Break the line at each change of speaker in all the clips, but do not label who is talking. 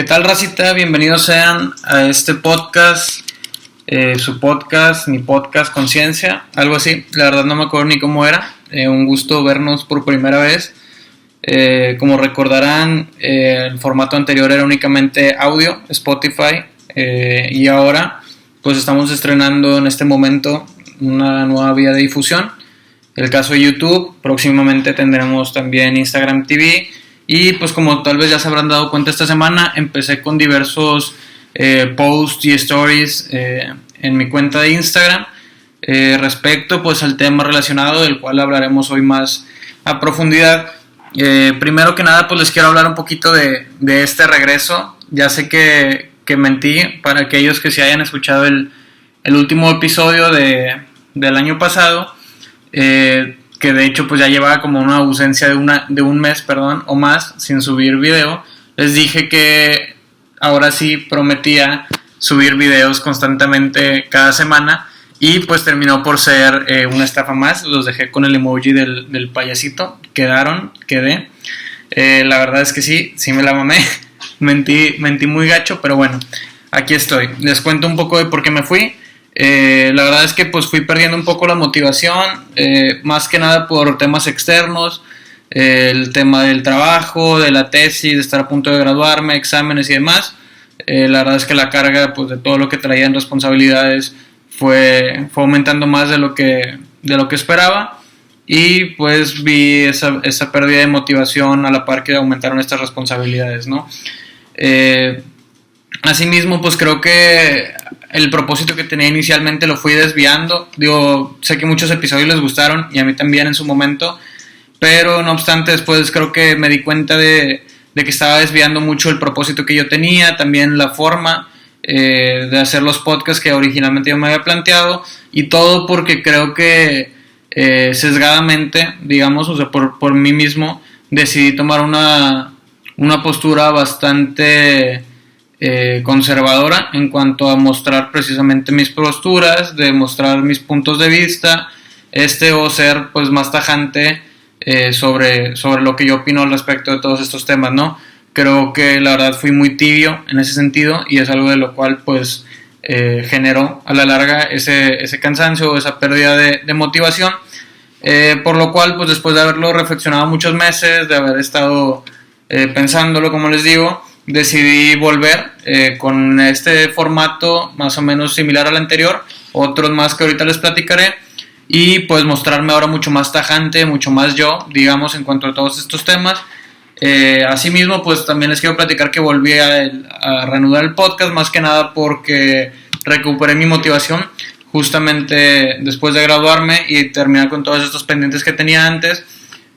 ¿Qué tal, racita? Bienvenidos sean a este podcast, su podcast, mi podcast, Conciencia, algo así. La verdad no me acuerdo ni cómo era. Un gusto vernos por primera vez. Como recordarán, el formato anterior era únicamente audio, Spotify, y ahora pues estamos estrenando en este momento una nueva vía de difusión. El caso de YouTube, próximamente tendremos también Instagram TV. Y pues como tal vez ya se habrán dado cuenta esta semana, empecé con diversos posts y stories en mi cuenta de Instagram respecto pues al tema relacionado, del cual hablaremos hoy más a profundidad. Primero que nada pues les quiero hablar un poquito de este regreso. Ya sé que mentí para aquellos que se hayan escuchado el último episodio del año pasado, que de hecho pues ya llevaba como una ausencia de un mes, o más sin subir video. Les dije que ahora sí prometía subir videos constantemente cada semana y pues terminó por ser una estafa más. Los dejé con el emoji del payasito, quedé. La verdad es que sí me la mamé. mentí muy gacho, pero bueno, aquí estoy. Les cuento un poco de por qué me fui. La verdad es que pues fui perdiendo un poco la motivación, más que nada por temas externos, el tema del trabajo, de la tesis, de estar a punto de graduarme, exámenes y demás. La verdad es que la carga pues de todo lo que traía en responsabilidades fue aumentando más de lo que esperaba, y pues vi esa pérdida de motivación a la par que aumentaron estas responsabilidades, ¿no? Asimismo pues creo que el propósito que tenía inicialmente lo fui desviando. Sé que muchos episodios les gustaron y a mí también en su momento, pero no obstante después creo que me di cuenta de que estaba desviando mucho el propósito que yo tenía, también la forma de hacer los podcasts que originalmente yo me había planteado, y todo porque creo que sesgadamente, digamos, o sea, por mí mismo decidí tomar una postura bastante conservadora en cuanto a mostrar precisamente mis posturas, de mostrar mis puntos de vista, o ser pues más tajante sobre lo que yo opino al respecto de todos estos temas, ¿no? Creo que la verdad fui muy tibio en ese sentido, y es algo de lo cual pues generó a la larga ese cansancio, esa pérdida de motivación, por lo cual pues después de haberlo reflexionado muchos meses, de haber estado pensándolo, como les digo, decidí volver con este formato más o menos similar al anterior, otros más que ahorita les platicaré, y pues mostrarme ahora mucho más tajante, mucho más yo, digamos, en cuanto a todos estos temas. Asimismo pues también les quiero platicar que volví a reanudar el podcast, más que nada porque recuperé mi motivación justamente después de graduarme y terminar con todos estos pendientes que tenía antes.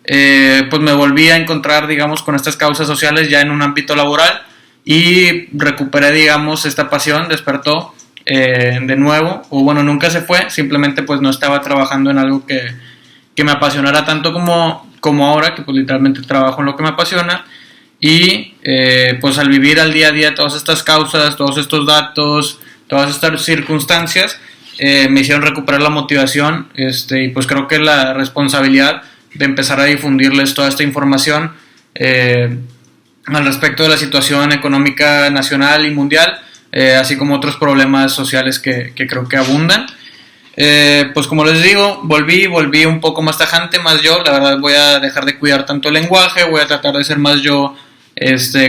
Pues me volví a encontrar, digamos, con estas causas sociales ya en un ámbito laboral, y recuperé, digamos, esta pasión, despertó de nuevo, o bueno, nunca se fue, simplemente pues no estaba trabajando en algo que me apasionara tanto como ahora, que pues literalmente trabajo en lo que me apasiona. Y pues al vivir al día a día todas estas causas, todos estos datos, todas estas circunstancias, me hicieron recuperar la motivación, y pues creo que la responsabilidad de empezar a difundirles toda esta información al respecto de la situación económica nacional y mundial, así como otros problemas sociales que creo que abundan. Pues como les digo, volví un poco más tajante, más yo. La verdad voy a dejar de cuidar tanto el lenguaje, voy a tratar de ser más yo,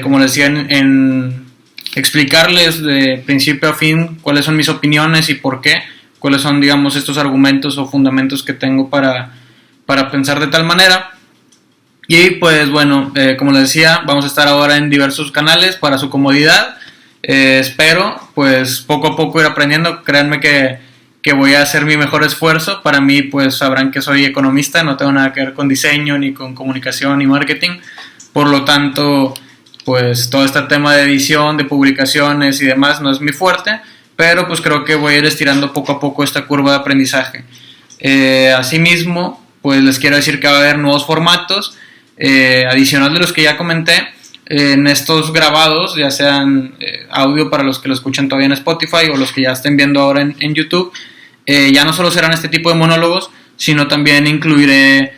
como les decía, en explicarles de principio a fin cuáles son mis opiniones y por qué, cuáles son, digamos, estos argumentos o fundamentos que tengo para pensar de tal manera. Y pues bueno, como les decía, vamos a estar ahora en diversos canales para su comodidad. Espero pues poco a poco ir aprendiendo. Créanme que voy a hacer mi mejor esfuerzo. Para mí pues sabrán que soy economista, no tengo nada que ver con diseño, ni con comunicación, ni marketing. Por lo tanto pues todo este tema de edición, de publicaciones y demás no es mi fuerte, pero pues creo que voy a ir estirando poco a poco esta curva de aprendizaje. Asimismo pues les quiero decir que va a haber nuevos formatos adicional de los que ya comenté en estos grabados, ya sean audio para los que lo escuchan todavía en Spotify o los que ya estén viendo ahora en YouTube. Ya no solo serán este tipo de monólogos, sino también incluiré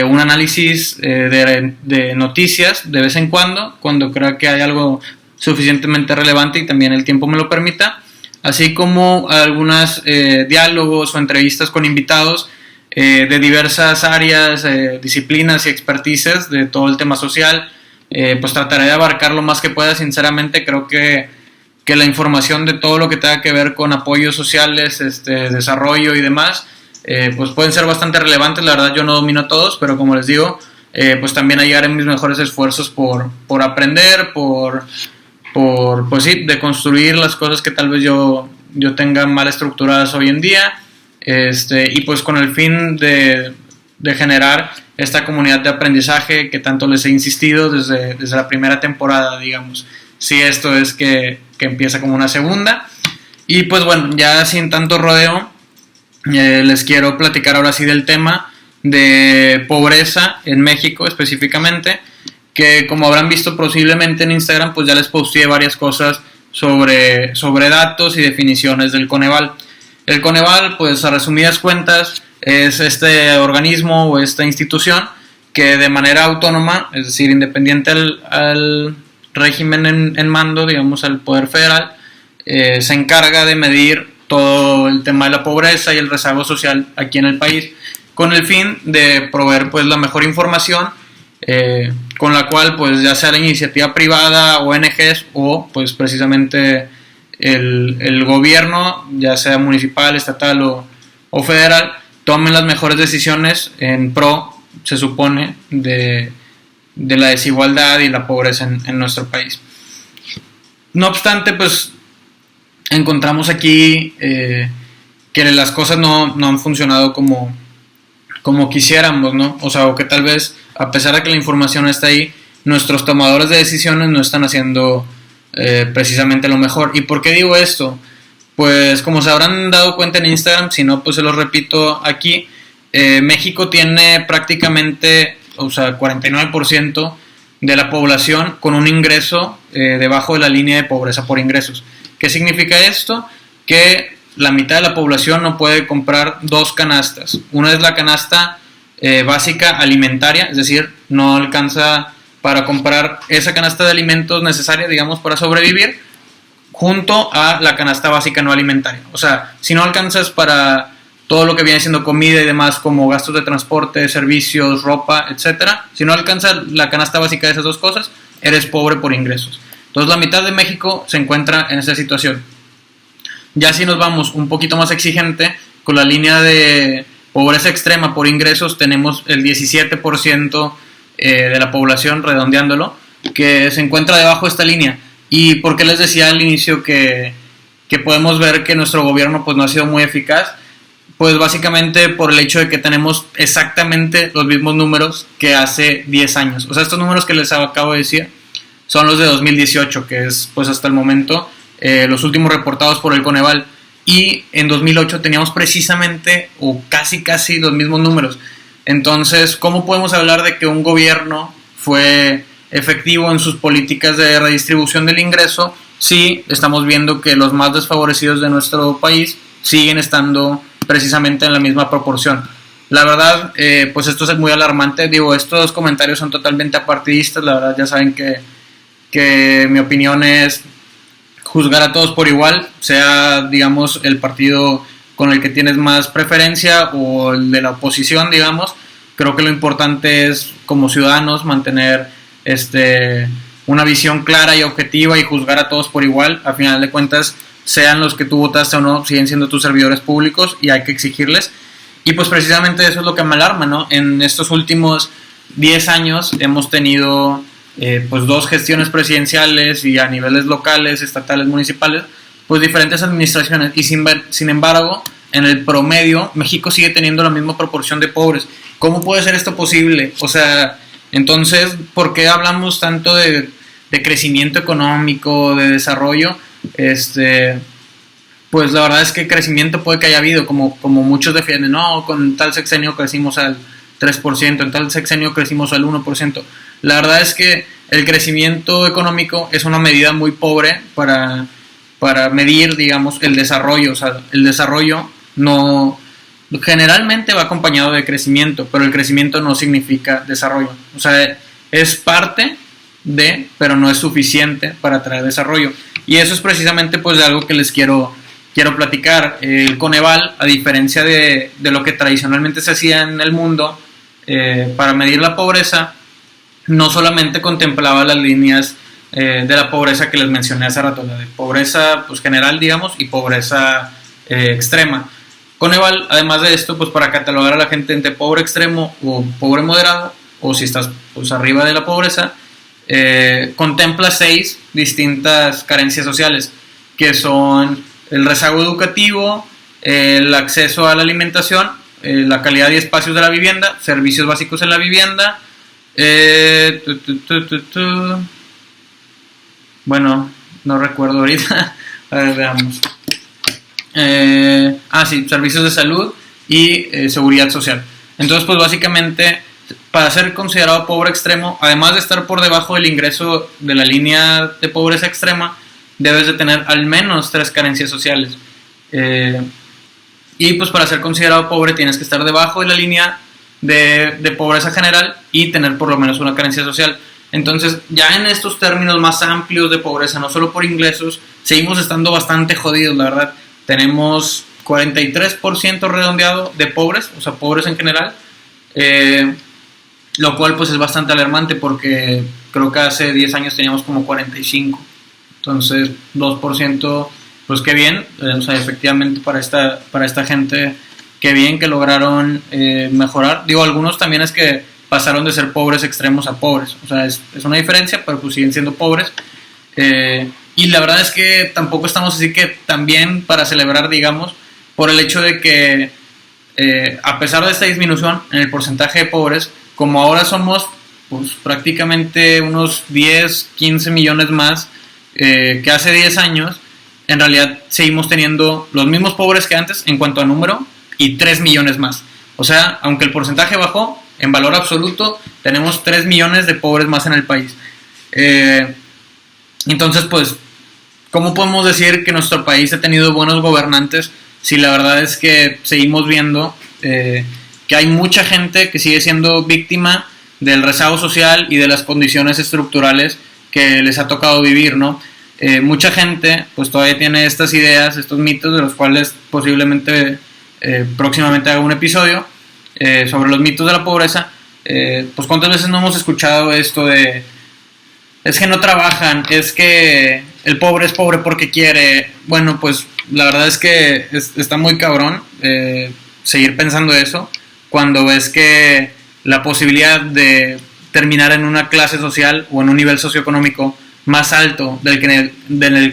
un análisis de noticias de vez en cuando crea que hay algo suficientemente relevante y también el tiempo me lo permita, así como algunos diálogos o entrevistas con invitados de diversas áreas, disciplinas y expertices de todo el tema social. Pues trataré de abarcar lo más que pueda. Sinceramente creo que la información de todo lo que tenga que ver con apoyos sociales, desarrollo y demás, pues pueden ser bastante relevantes. La verdad yo no domino todos, pero como les digo, pues también ahí haré mis mejores esfuerzos por aprender, pues sí, de construir las cosas que tal vez yo tenga mal estructuradas hoy en día, y pues con el fin de generar esta comunidad de aprendizaje que tanto les he insistido desde la primera temporada, digamos. Si esto es que empieza como una segunda. Y pues bueno, ya sin tanto rodeo, les quiero platicar ahora sí del tema de pobreza en México específicamente, que como habrán visto posiblemente en Instagram, pues ya les posteé varias cosas sobre datos y definiciones del Coneval. El Coneval, pues a resumidas cuentas, es este organismo o esta institución que de manera autónoma, es decir, independiente al régimen en mando, digamos al poder federal, se encarga de medir todo el tema de la pobreza y el rezago social aquí en el país, con el fin de proveer pues la mejor información, con la cual pues ya sea la iniciativa privada, ONGs o pues precisamente el gobierno, ya sea municipal, estatal o federal, tomen las mejores decisiones en pro, se supone, de la desigualdad y la pobreza en nuestro país. No obstante, pues encontramos aquí que las cosas no han funcionado como quisiéramos, ¿no? O sea, o que tal vez, a pesar de que la información está ahí, nuestros tomadores de decisiones no están haciendo precisamente lo mejor. ¿Y por qué digo esto? Pues como se habrán dado cuenta en Instagram, si no, pues se los repito aquí, México tiene prácticamente, o sea, 49% de la población con un ingreso debajo de la línea de pobreza por ingresos. ¿Qué significa esto? Que la mitad de la población no puede comprar dos canastas. Una es la canasta básica alimentaria, es decir, no alcanza para comprar esa canasta de alimentos necesaria, digamos, para sobrevivir, junto a la canasta básica no alimentaria. O sea, si no alcanzas para todo lo que viene siendo comida y demás, como gastos de transporte, servicios, ropa, etcétera, si no alcanzas la canasta básica de esas dos cosas, eres pobre por ingresos. Entonces la mitad de México se encuentra en esa situación. Ya si nos vamos un poquito más exigente, con la línea de pobreza extrema por ingresos, tenemos el 17% de la población, redondeándolo, que se encuentra debajo de esta línea. ¿Y por qué les decía al inicio que podemos ver que nuestro gobierno pues no ha sido muy eficaz? Pues básicamente por el hecho de que tenemos exactamente los mismos números que hace 10 años. O sea, estos números que les acabo de decir son los de 2018, que es pues hasta el momento los últimos reportados por el Coneval. Y en 2008 teníamos precisamente o casi los mismos números. Entonces, ¿cómo podemos hablar de que un gobierno fue efectivo en sus políticas de redistribución del ingreso si estamos viendo que los más desfavorecidos de nuestro país siguen estando precisamente en la misma proporción? La verdad, pues esto es muy alarmante. Digo, estos comentarios son totalmente apartidistas. La verdad, ya saben que mi opinión es juzgar a todos por igual, sea, digamos, el partido con el que tienes más preferencia o el de la oposición, digamos. Creo que lo importante es, como ciudadanos, mantener una visión clara y objetiva y juzgar a todos por igual. A final de cuentas, sean los que tú votaste o no, siguen siendo tus servidores públicos y hay que exigirles. Y pues precisamente eso es lo que me alarma, ¿no? En estos últimos 10 años hemos tenido pues dos gestiones presidenciales y a niveles locales, estatales, municipales, pues diferentes administraciones, y sin embargo, en el promedio, México sigue teniendo la misma proporción de pobres. ¿Cómo puede ser esto posible? O sea, entonces, ¿por qué hablamos tanto de crecimiento económico, de desarrollo? Pues la verdad es que crecimiento puede que haya habido, como muchos defienden, no, con tal sexenio crecimos al 3%, en tal sexenio crecimos al 1%. La verdad es que el crecimiento económico es una medida muy pobre para medir, digamos, el desarrollo. O sea, el desarrollo no generalmente va acompañado de crecimiento, pero el crecimiento no significa desarrollo. O sea, es parte, pero no es suficiente para traer desarrollo. Y eso es precisamente pues de algo que les quiero platicar. El Coneval, a diferencia de lo que tradicionalmente se hacía en el mundo para medir la pobreza, no solamente contemplaba las líneas de la pobreza que les mencioné hace rato, la de pobreza pues general, digamos, y pobreza extrema. Coneval, además de esto, pues para catalogar a la gente entre pobre extremo o pobre moderado, o si estás pues arriba de la pobreza, contempla 6 distintas carencias sociales, que son el rezago educativo, el acceso a la alimentación, la calidad y espacios de la vivienda, servicios básicos en la vivienda, bueno, no recuerdo ahorita, a ver, veamos. Sí, servicios de salud y seguridad social. Entonces, pues básicamente, para ser considerado pobre extremo, además de estar por debajo del ingreso de la línea de pobreza extrema, debes de tener al menos 3 carencias sociales. Y pues para ser considerado pobre tienes que estar debajo de la línea de pobreza general y tener por lo menos una carencia social. Entonces, ya en estos términos más amplios de pobreza, no solo por ingresos, seguimos estando bastante jodidos, la verdad. Tenemos 43% redondeado de pobres, o sea, pobres en general, lo cual pues es bastante alarmante porque creo que hace 10 años teníamos como 45%. Entonces, 2%, pues qué bien, o sea, efectivamente para esta gente, qué bien que lograron mejorar. Digo, algunos también es que pasaron de ser pobres extremos a pobres, o sea, es una diferencia, pero pues siguen siendo pobres. Y la verdad es que tampoco estamos así que tan bien para celebrar, digamos, por el hecho de que a pesar de esta disminución en el porcentaje de pobres, como ahora somos pues prácticamente unos 10, 15 millones más que hace 10 años, en realidad seguimos teniendo los mismos pobres que antes en cuanto a número y 3 millones más. O sea, aunque el porcentaje bajó, en valor absoluto tenemos 3 millones de pobres más en el país. Entonces, pues, ¿cómo podemos decir que nuestro país ha tenido buenos gobernantes si la verdad es que seguimos viendo que hay mucha gente que sigue siendo víctima del rezago social y de las condiciones estructurales que les ha tocado vivir, ¿no? Mucha gente pues todavía tiene estas ideas, estos mitos de los cuales posiblemente próximamente haga un episodio sobre los mitos de la pobreza. Pues cuántas veces no hemos escuchado esto de es que no trabajan, es que el pobre es pobre porque quiere. Bueno, pues la verdad es que está muy cabrón seguir pensando eso cuando ves que la posibilidad de terminar en una clase social o en un nivel socioeconómico más alto del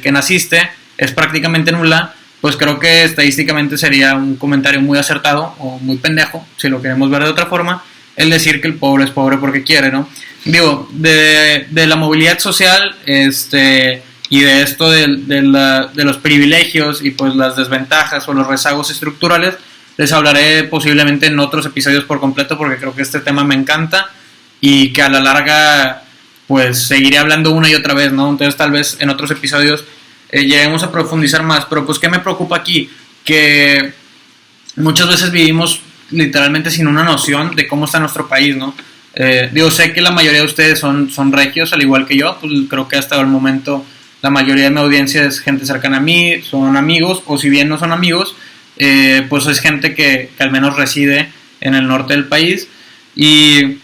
que naciste es prácticamente nula. Pues creo que estadísticamente sería un comentario muy acertado o muy pendejo, si lo queremos ver de otra forma, el decir que el pobre es pobre porque quiere, ¿no? Digo, de la movilidad social y de esto de los privilegios y pues las desventajas o los rezagos estructurales, les hablaré posiblemente en otros episodios por completo porque creo que este tema me encanta y que a la larga pues seguiré hablando una y otra vez, ¿no? Entonces tal vez en otros episodios lleguemos a profundizar más, pero pues ¿qué me preocupa aquí? Que muchas veces vivimos literalmente sin una noción de cómo está nuestro país, ¿no? Sé que la mayoría de ustedes son regios, al igual que yo, pues creo que hasta el momento la mayoría de mi audiencia es gente cercana a mí, son amigos, o si bien no son amigos, pues es gente que al menos reside en el norte del país, y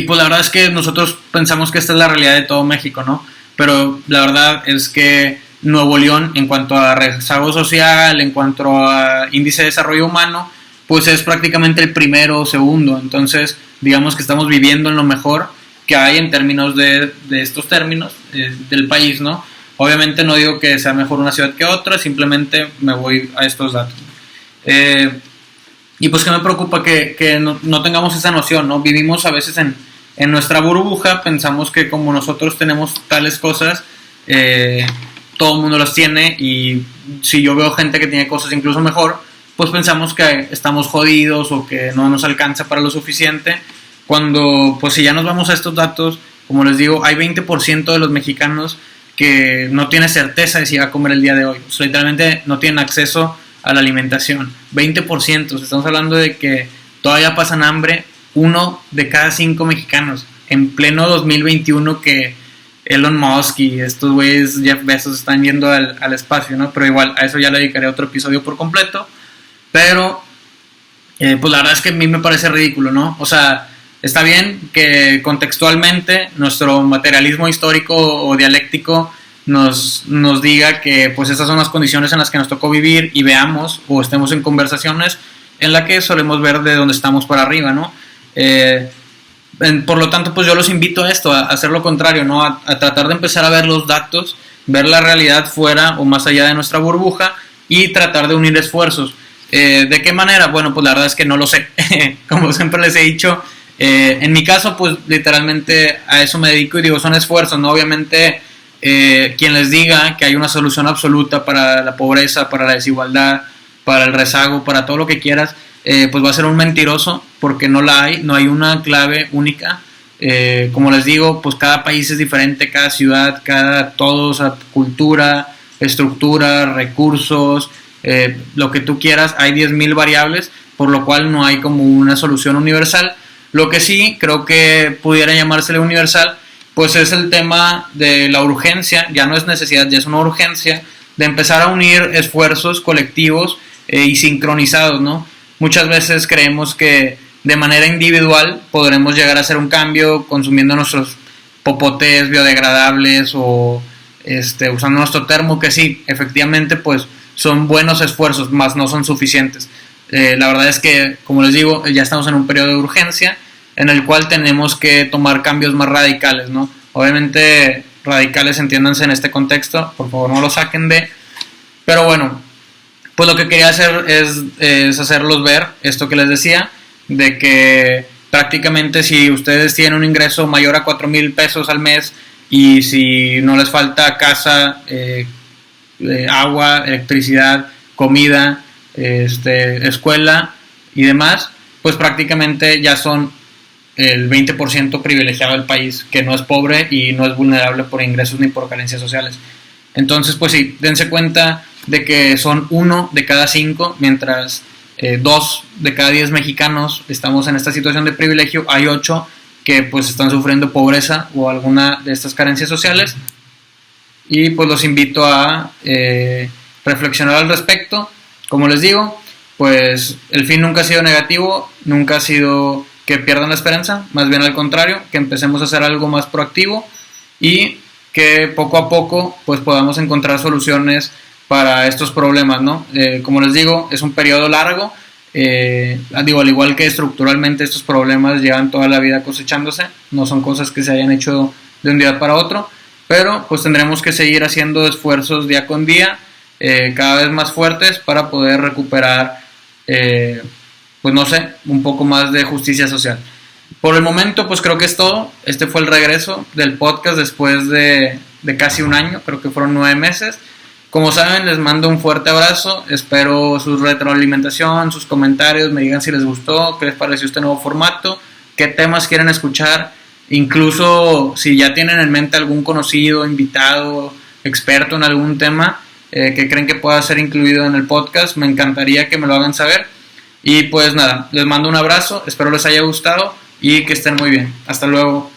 pues la verdad es que nosotros pensamos que esta es la realidad de todo México, ¿no? Pero la verdad es que Nuevo León, en cuanto a rezago social, en cuanto a índice de desarrollo humano, pues es prácticamente el primero o segundo. Entonces, digamos que estamos viviendo en lo mejor que hay en términos de estos términos del país, ¿no? Obviamente no digo que sea mejor una ciudad que otra, simplemente me voy a estos datos. Y pues que me preocupa que no tengamos esa noción, ¿no? Vivimos a veces en nuestra burbuja, pensamos que como nosotros tenemos tales cosas, todo el mundo las tiene, y si yo veo gente que tiene cosas incluso mejor, pues pensamos que estamos jodidos o que no nos alcanza para lo suficiente, cuando pues si ya nos vamos a estos datos, como les digo, hay 20% de los mexicanos que no tiene certeza de si va a comer el día de hoy, o sea, literalmente no tienen acceso a la alimentación. 20%, estamos hablando de que todavía pasan hambre 1 de cada 5 mexicanos. en pleno 2021 que Elon Musk y estos güeyes Jeff Bezos están yendo al espacio, ¿no? Pero igual a eso ya le dedicaré otro episodio por completo. Pero pues la verdad es que a mí me parece ridículo, ¿no? O sea, está bien que contextualmente nuestro materialismo histórico o dialéctico nos diga que pues esas son las condiciones en las que nos tocó vivir y veamos o estemos en conversaciones en las que solemos ver de dónde estamos para arriba, ¿no? Por lo tanto, pues yo los invito a esto, a hacer lo contrario, ¿no? A tratar de empezar a ver los datos, ver la realidad fuera o más allá de nuestra burbuja y tratar de unir esfuerzos. ¿De qué manera? Bueno, pues la verdad es que no lo sé. Como siempre les he dicho, en mi caso, pues literalmente a eso me dedico y digo, son esfuerzos, ¿no? Obviamente, quien les diga que hay una solución absoluta para la pobreza, para la desigualdad, para el rezago, para todo lo que quieras, pues va a ser un mentiroso, porque no la hay, no hay una clave única. Como les digo, pues cada país es diferente, cada ciudad, todo, o sea, cultura, estructura, recursos, lo que tú quieras, hay 10,000 variables, por lo cual no hay como una solución universal. Lo que sí creo que pudiera llamársele universal, pues es el tema de la urgencia, ya no es necesidad, ya es una urgencia de empezar a unir esfuerzos colectivos y sincronizados, ¿no? Muchas veces creemos que de manera individual podremos llegar a hacer un cambio consumiendo nuestros popotes biodegradables o usando nuestro termo, que sí, efectivamente pues son buenos esfuerzos, más no son suficientes. La verdad es que, como les digo, ya estamos en un periodo de urgencia en el cual tenemos que tomar cambios más radicales, ¿no? Obviamente radicales, entiéndanse en este contexto, por favor no lo saquen de... Pero bueno, pues lo que quería hacer es hacerlos ver esto que les decía, de que prácticamente si ustedes tienen un ingreso mayor a 4,000 pesos al mes y si no les falta casa, agua, electricidad, comida, escuela y demás, pues prácticamente ya son el 20% privilegiado del país, que no es pobre y no es vulnerable por ingresos ni por carencias sociales. Entonces, pues sí, dense cuenta de que son 1 de cada 5, mientras 2 de cada 10 mexicanos estamos en esta situación de privilegio, hay 8 que pues están sufriendo pobreza o alguna de estas carencias sociales. Y pues los invito a reflexionar al respecto. Como les digo, pues el fin nunca ha sido negativo, nunca ha sido que pierdan la esperanza, más bien al contrario, que empecemos a hacer algo más proactivo y que poco a poco pues podamos encontrar soluciones para estos problemas, ¿no? Como les digo, es un periodo largo, al igual que estructuralmente estos problemas llevan toda la vida cosechándose, no son cosas que se hayan hecho de un día para otro, pero pues tendremos que seguir haciendo esfuerzos día con día, cada vez más fuertes para poder recuperar, pues no sé, un poco más de justicia social. Por el momento pues creo que es todo. Este fue el regreso del podcast después de casi un año, creo que fueron 9 meses. Como saben, les mando un fuerte abrazo, espero su retroalimentación, sus comentarios, me digan si les gustó, qué les pareció este nuevo formato, qué temas quieren escuchar, incluso si ya tienen en mente algún conocido, invitado, experto en algún tema que creen que pueda ser incluido en el podcast, me encantaría que me lo hagan saber. Y pues nada, les mando un abrazo, espero les haya gustado y que estén muy bien. Hasta luego.